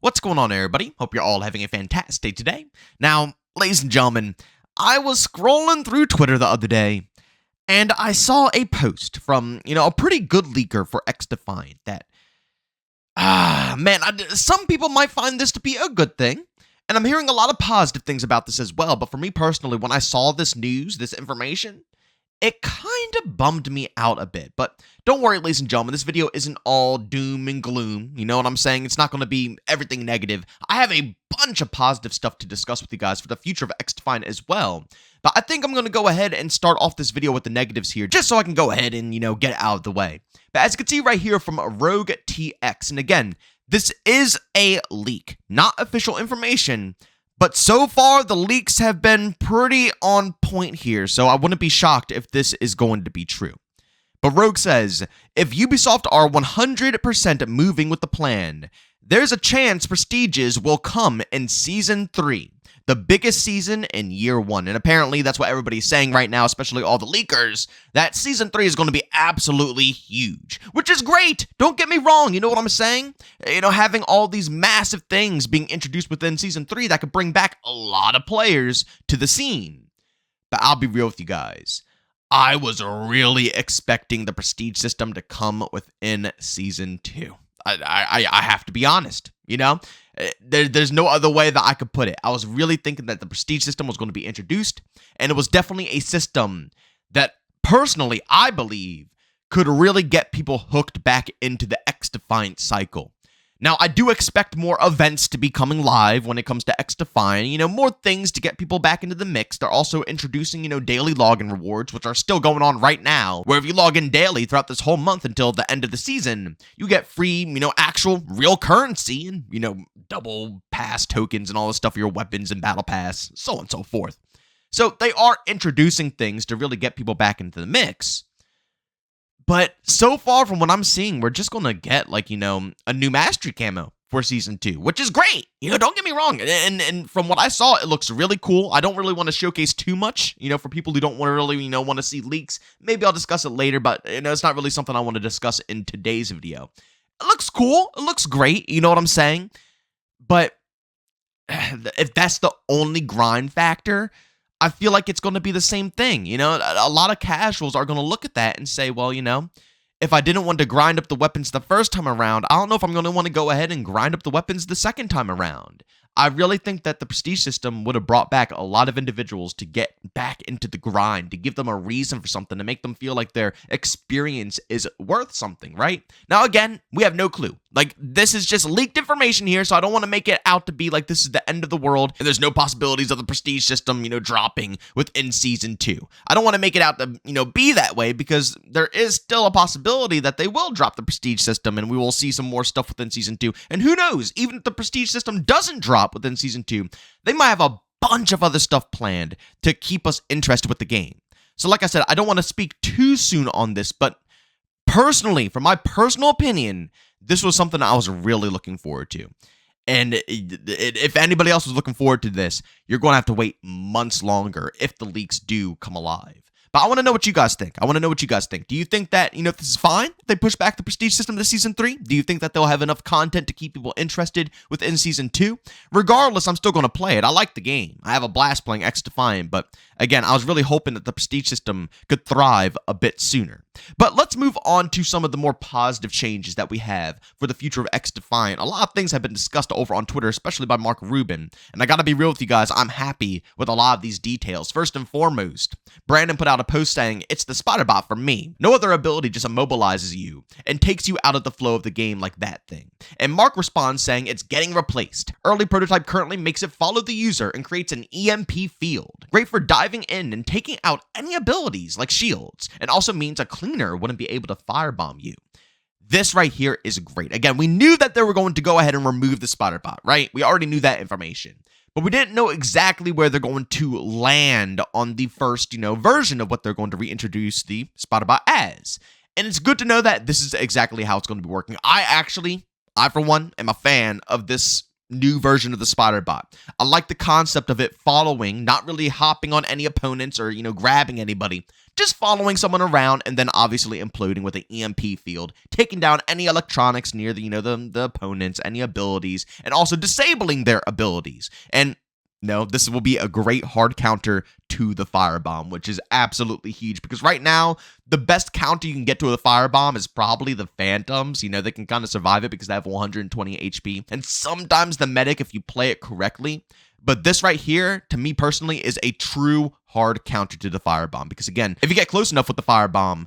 What's going on, everybody? Hope you're all having a fantastic day today. Now, ladies and gentlemen, I was scrolling through Twitter the other day, and I saw a post from, a pretty good leaker for XDefiant that, some people might find this to be a good thing, and I'm hearing a lot of positive things about this as well, but for me personally, when I saw this news, this information, it kind of bummed me out a bit. But don't worry, ladies and gentlemen, this video isn't all doom and gloom. You know what I'm saying? It's not going to be everything negative. I have a bunch of positive stuff to discuss with you guys for the future of XDefiant as well. But I think I'm going to go ahead and start off this video with the negatives here, just so I can go ahead and, get it out of the way. But as you can see right here from Rogue TX, and again, this is a leak, not official information. But so far, the leaks have been pretty on point here, so I wouldn't be shocked if this is going to be true. But Rogue says, if Ubisoft are 100% moving with the plan, there's a chance Prestiges will come in Season 3, the biggest season in Year 1. And apparently that's what everybody's saying right now, especially all the leakers, that Season 3 is going to be absolutely huge, which is great. Don't get me wrong, you know what I'm saying? Having all these massive things being introduced within Season 3 that could bring back a lot of players to the scene. But I'll be real with you guys. I was really expecting the Prestige system to come within Season 2. I have to be honest, There's no other way that I could put it. I was really thinking that the Prestige system was going to be introduced, and it was definitely a system that, personally, I believe, could really get people hooked back into the XDefiant cycle. Now, I do expect more events to be coming live when it comes to XDefiant, more things to get people back into the mix. They're also introducing, daily login rewards, which are still going on right now, where if you log in daily throughout this whole month until the end of the season, you get free, actual real currency and, double pass tokens and all this stuff for your weapons and battle pass, so on and so forth. So they are introducing things to really get people back into the mix. But so far from what I'm seeing, we're just going to get, a new mastery camo for Season 2, which is great. Don't get me wrong. And from what I saw, it looks really cool. I don't really want to showcase too much, for people who don't really, want to see leaks. Maybe I'll discuss it later, but, it's not really something I want to discuss in today's video. It looks cool. It looks great. You know what I'm saying? But if that's the only grind factor, I feel like it's going to be the same thing. A lot of casuals are going to look at that and say, well, if I didn't want to grind up the weapons the first time around, I don't know if I'm going to want to go ahead and grind up the weapons the second time around. I really think that the Prestige system would have brought back a lot of individuals to get back into the grind, to give them a reason for something, to make them feel like their experience is worth something, right? Now, again, we have no clue. This is just leaked information here, so I don't want to make it out to be like this is the end of the world, and there's no possibilities of the Prestige system, dropping within Season 2. I don't want to make it out to, be that way, because there is still a possibility that they will drop the Prestige system, and we will see some more stuff within Season 2. And who knows, even if the Prestige system doesn't drop within Season 2, they might have a bunch of other stuff planned to keep us interested with the game. So like I said, I don't want to speak too soon on this, but personally, from my personal opinion, this was something I was really looking forward to. And if anybody else was looking forward to this, you're going to have to wait months longer if the leaks do come alive. But I want to know what you guys think. Do you think that, if this is fine, if they push back the Prestige system to Season 3? Do you think that they'll have enough content to keep people interested within Season 2? Regardless, I'm still going to play it. I like the game. I have a blast playing XDefiant, but again, I was really hoping that the Prestige system could thrive a bit sooner. But let's move on to some of the more positive changes that we have for the future of XDefiant. A lot of things have been discussed over on Twitter, especially by Mark Rubin. And I gotta be real with you guys, I'm happy with a lot of these details. First and foremost, Brandon put out a post saying, "It's the spotter bot for me. No other ability just immobilizes you and takes you out of the flow of the game like that thing." And Mark responds saying, "It's getting replaced. Early prototype currently makes it follow the user and creates an EMP field. Great for diving in and taking out any abilities like shields, and also means a cleaner wouldn't be able to firebomb you." This right here is great. Again, we knew that they were going to go ahead and remove the spotter bot, right? We already knew that information. But we didn't know exactly where they're going to land on the first, version of what they're going to reintroduce the spotter bot as. And it's good to know that this is exactly how it's going to be working. I for one, am a fan of this new version of the spider bot. I like the concept of it following, not really hopping on any opponents or, grabbing anybody, just following someone around and then obviously imploding with an EMP field, taking down any electronics near the opponents, any abilities, and also disabling their abilities. And no, this will be a great hard counter to the firebomb, which is absolutely huge because right now, the best counter you can get to a firebomb is probably the phantoms. They can kind of survive it because they have 120 HP. And sometimes the medic, if you play it correctly. But this right here, to me personally, is a true hard counter to the firebomb. Because again, if you get close enough with the firebomb,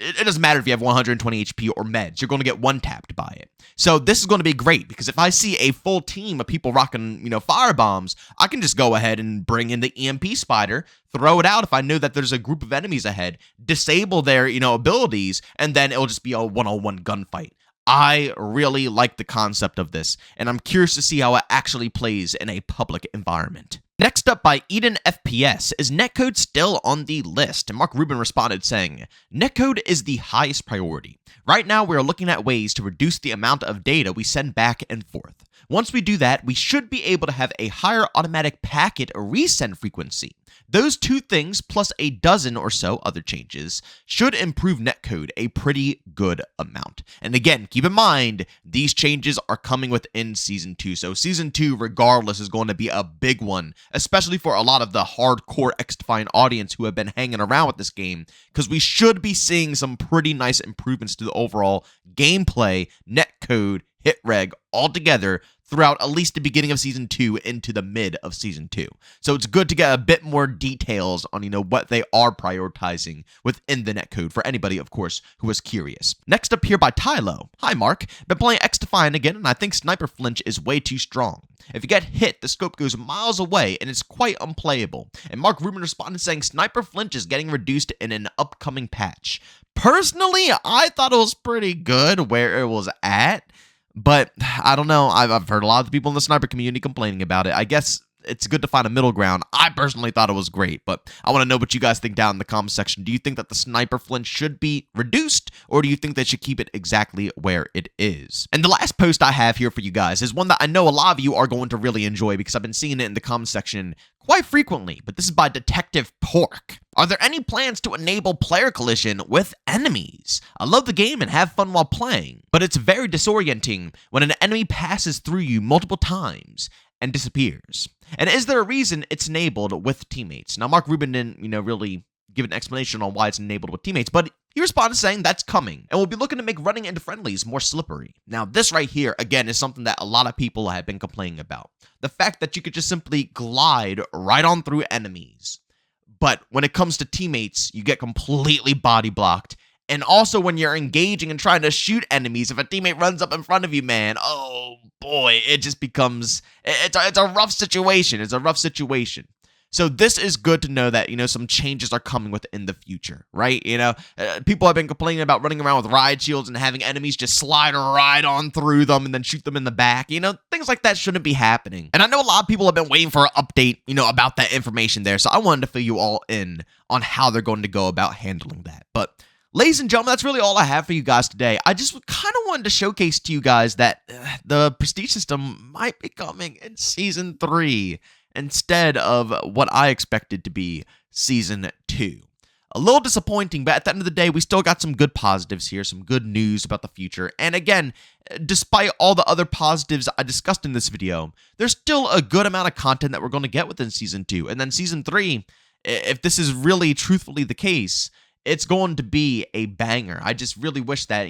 it doesn't matter if you have 120 HP or meds. You're going to get one-tapped by it. So this is going to be great because if I see a full team of people rocking, firebombs, I can just go ahead and bring in the EMP spider, throw it out if I know that there's a group of enemies ahead, disable their, abilities, and then it'll just be a one-on-one gunfight. I really like the concept of this, and I'm curious to see how it actually plays in a public environment. Next up by Eden FPS, is netcode still on the list? And Mark Rubin responded saying, netcode is the highest priority. Right now, we are looking at ways to reduce the amount of data we send back and forth. Once we do that, we should be able to have a higher automatic packet resend frequency. Those two things, plus a dozen or so other changes, should improve netcode a pretty good amount. And again, keep in mind, these changes are coming within Season 2. So Season 2, regardless, is going to be a big one, especially for a lot of the hardcore XDefiant audience who have been hanging around with this game, because we should be seeing some pretty nice improvements to the overall gameplay, netcode, hit reg altogether throughout at least the beginning of Season 2 into the mid of Season 2. So it's good to get a bit more details on, what they are prioritizing within the netcode for anybody, of course, who is curious. Next up here by Tylo. Hi, Mark. Been playing XDefiant again, and I think Sniper Flinch is way too strong. If you get hit, the scope goes miles away, and it's quite unplayable. And Mark Rubin responded saying Sniper Flinch is getting reduced in an upcoming patch. Personally, I thought it was pretty good where it was at. But I don't know. I've heard a lot of the people in the sniper community complaining about it. I guess it's good to find a middle ground. I personally thought it was great, but I want to know what you guys think down in the comment section. Do you think that the sniper flinch should be reduced, or do you think they should keep it exactly where it is? And the last post I have here for you guys is one that I know a lot of you are going to really enjoy because I've been seeing it in the comment section quite frequently, but this is by Detective Pork. Are there any plans to enable player collision with enemies? I love the game and have fun while playing, but it's very disorienting when an enemy passes through you multiple times and disappears. And is there a reason it's enabled with teammates? Now, Mark Rubin didn't, really give an explanation on why it's enabled with teammates, but he responded saying that's coming, and we'll be looking to make running into friendlies more slippery. Now, this right here, again, is something that a lot of people have been complaining about. The fact that you could just simply glide right on through enemies. But when it comes to teammates, you get completely body blocked. And also when you're engaging and trying to shoot enemies, if a teammate runs up in front of you, man, oh boy, it just becomes, it's a rough situation. It's a rough situation. So this is good to know that, some changes are coming within the future, right? People have been complaining about running around with ride shields and having enemies just slide right on through them and then shoot them in the back. Things like that shouldn't be happening. And I know a lot of people have been waiting for an update, about that information there. So I wanted to fill you all in on how they're going to go about handling that. But ladies and gentlemen, that's really all I have for you guys today. I just kind of wanted to showcase to you guys that the prestige system might be coming in Season 3 instead of what I expected to be Season 2. A little disappointing, but at the end of the day, we still got some good positives here, some good news about the future. And again, despite all the other positives I discussed in this video, there's still a good amount of content that we're going to get within Season 2. And then Season 3, if this is really truthfully the case, it's going to be a banger. I just really wish that,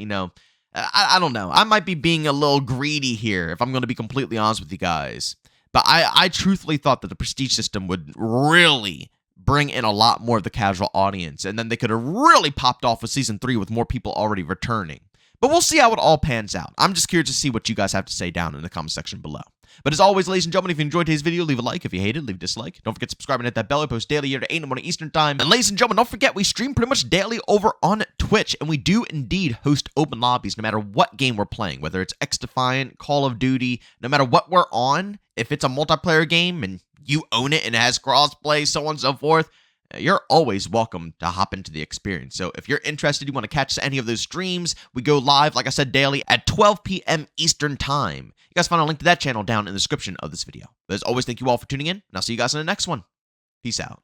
I don't know. I might be being a little greedy here, if I'm going to be completely honest with you guys. But I truthfully thought that the prestige system would really bring in a lot more of the casual audience, and then they could have really popped off with Season 3 with more people already returning. But we'll see how it all pans out. I'm just curious to see what you guys have to say down in the comment section below. But as always, ladies and gentlemen, if you enjoyed today's video, leave a like. If you hated, leave a dislike. Don't forget to subscribe and hit that bell. I post daily here at 8 in the morning Eastern Time. And ladies and gentlemen, don't forget we stream pretty much daily over on Twitch. And we do indeed host open lobbies no matter what game we're playing. Whether it's XDefiant, Call of Duty, no matter what we're on. If it's a multiplayer game and you own it and it has crossplay, so on and so forth, you're always welcome to hop into the experience. So if you're interested, you want to catch any of those streams, we go live, like I said, daily at 12 p.m. Eastern Time. You guys find a link to that channel down in the description of this video. But as always, thank you all for tuning in, and I'll see you guys in the next one. Peace out.